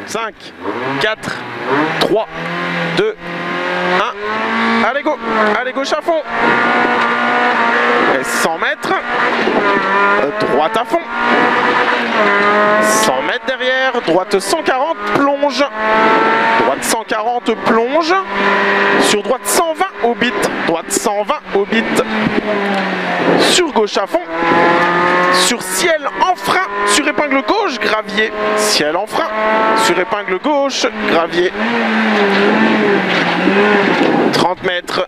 5, 4, 3, 2, 1. Allez go, gauche à fond. Et 100 mètres, droite à fond. 100 mètres derrière, droite 140, plonge. Droite 140, plonge. Sur droite 120 au bit. Droite 120 au bit. Sur gauche à fond. Sur ciel en frein. Sur épingle gauche, gravier. Ciel en frein. Sur épingle gauche, gravier. 30 mètres.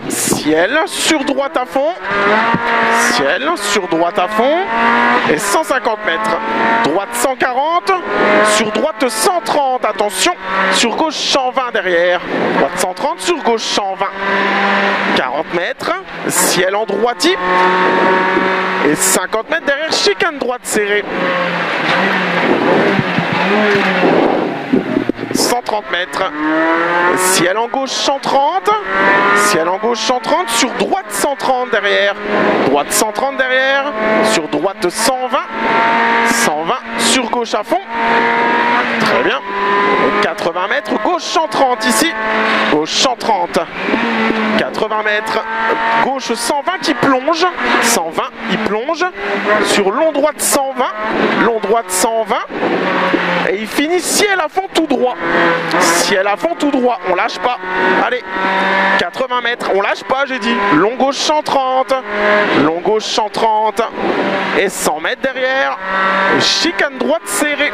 Ciel sur droite à fond. Ciel sur droite à fond. Et 150 mètres. Droite 140. Sur droite 130. Attention. Sur gauche 120 derrière. Droite 130. Sur gauche 120. 40 mètres. Ciel en droitier. Et 50 mètres derrière. Chicane droite serrée. 130 mètres. Ciel en gauche 130. Ciel en gauche 130. Sur droite 130 derrière. Droite 130 derrière. Sur droite 120. 120 sur gauche à fond. Très bien. 80 mètres. Gauche 130 ici. Gauche 130. 80 mètres. Gauche 120 qui plonge. 120 il plonge. Sur long droite 120. Long droite 120. Et il finit ciel à fond tout droit. Ciel à fond tout droit, on lâche pas. Allez, 80 mètres, on lâche pas, j'ai dit. Long gauche 130. Long gauche 130. Et 100 mètres derrière. Chicane droite serrée.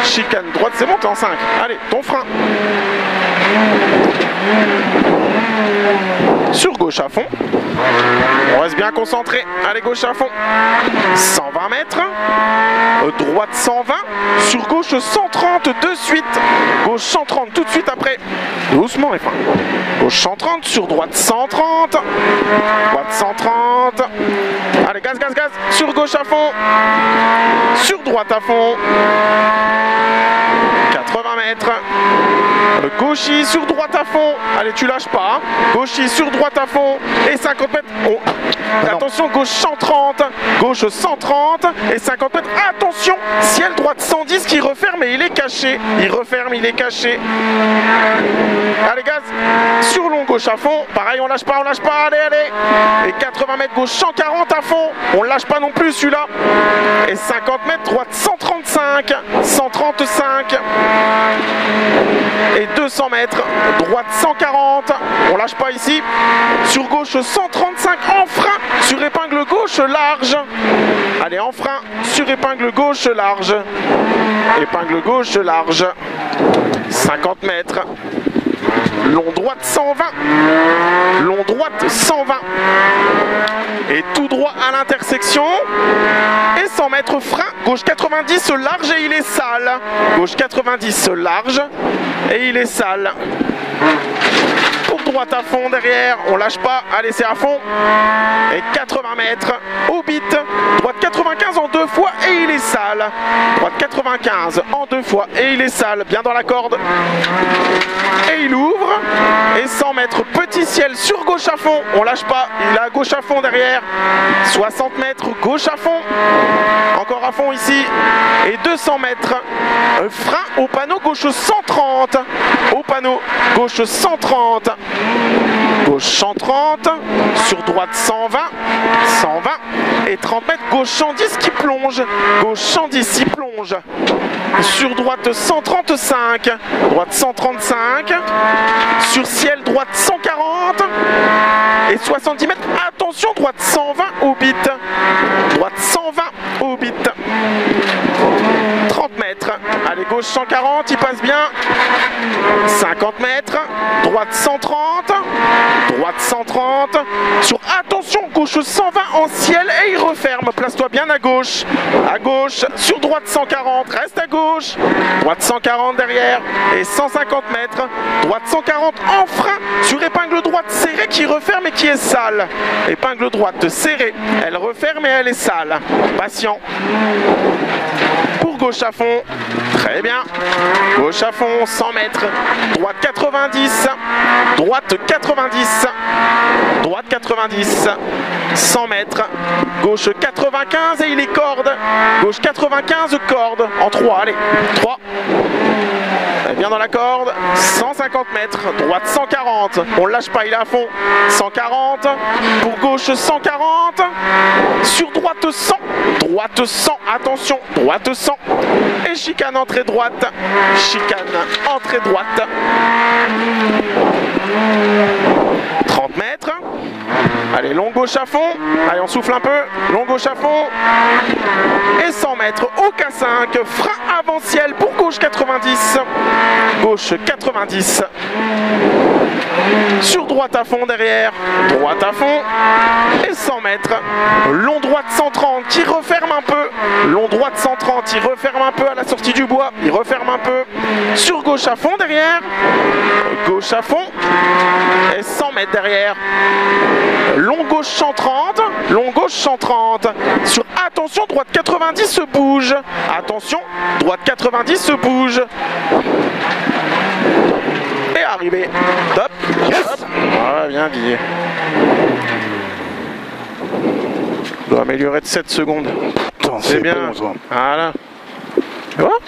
Chicane droite, c'est bon, t'es en 5. Allez, ton frein. Sur gauche à fond. On reste bien concentré. Allez, gauche à fond. 120 mètres. Droite 120. Sur gauche 130 de suite. Gauche 130 tout de suite après. Doucement, les freins. Gauche 130. Sur droite 130. Droite 130. Allez, gaz, gaz, gaz. Sur gauche à fond. Sur droite à fond. 80 mètres. Gauchis sur droite à fond. Allez, tu lâches pas. Hein. Gauchis sur droite à fond. Et 50 mètres. Oh. Attention, gauche 130. Gauche 130. Et 50 mètres. Attention. Ciel droite 110 qui referme et il est caché. Il referme, il est caché. Allez, gaz. Sur long gauche à fond. Pareil, on lâche pas, on lâche pas. Allez, allez. Et 80 mètres gauche 140 à fond. On lâche pas non plus celui-là. Et 50 mètres droite 135. 135. Et 200 mètres, droite 140, on lâche pas ici, sur gauche 135 en frein, sur épingle gauche large, allez en frein, sur épingle gauche large, épingle gauche large, 50 mètres, long droite 120, long droite 120, et tout droit à l'intersection, et 100 mètres frein, gauche 90 large et il est sale, gauche 90 large, et il est sale. Pour droite à fond derrière, on lâche pas, allez c'est à fond. Et 80 mètres au bit, droite 95 en 2 fois et il est sale. Droite 95 en 2 fois et il est sale, bien dans la corde. Et il ouvre, et 100 mètres, petit ciel sur gauche à fond, on lâche pas, il a gauche à fond derrière. 60 mètres, gauche à fond, encore à fond ici. Et 200 mètres, frein au panneau gauche 130, au panneau gauche 130. Gauche 130, sur droite 120, 120 et 30 mètres, gauche 110 qui plonge, gauche 110 qui plonge, sur droite 135, droite 135, sur ciel droite 140 et 70 mètres, attention droite 120 au bit, droite 120 au bit. 30 mètres, allez gauche 140, il passe bien, 50 mètres, droite 130, droite 130, sur attention gauche 120 en ciel et il referme, place-toi bien à gauche, sur droite 140, reste à gauche, droite 140 derrière et 150 mètres, droite 140 en frein, sur épingle droite serrée qui referme et qui est sale, épingle droite serrée, elle referme et elle est sale, patient. Pour gauche à fond. Très bien. Gauche à fond, 100 mètres. Droite 90. Droite 90. Droite 90. 100 mètres. Gauche 95 et il est corde. Gauche 95, corde. En 3, allez. 3. Bien dans la corde, 150 mètres, droite 140, on ne lâche pas, il est à fond, 140, pour gauche 140, sur droite 100, droite 100, attention, droite 100, et chicane entrée droite, chicane entrée droite, 30 mètres, allez, long gauche à fond, allez on souffle un peu, long gauche à fond, et 100 mètres, au K5, frein avant-ciel pour gauche 90, gauche 90, sur droite à fond derrière, droite à fond, et 100 mètres, long droite 130 qui referme un peu, long droite 130, il referme un peu à la sortie du bois, il referme un peu, sur gauche à fond derrière, gauche à fond, et 100 mètres derrière, long gauche 130, long gauche 130, sur attention droite 90 se bouge, attention droite 90 se bouge, et arrivé, top, yes. Ah, bien dit. Je dois améliorer de 7 secondes. C'est bien. Bon, voilà. Tu vois ?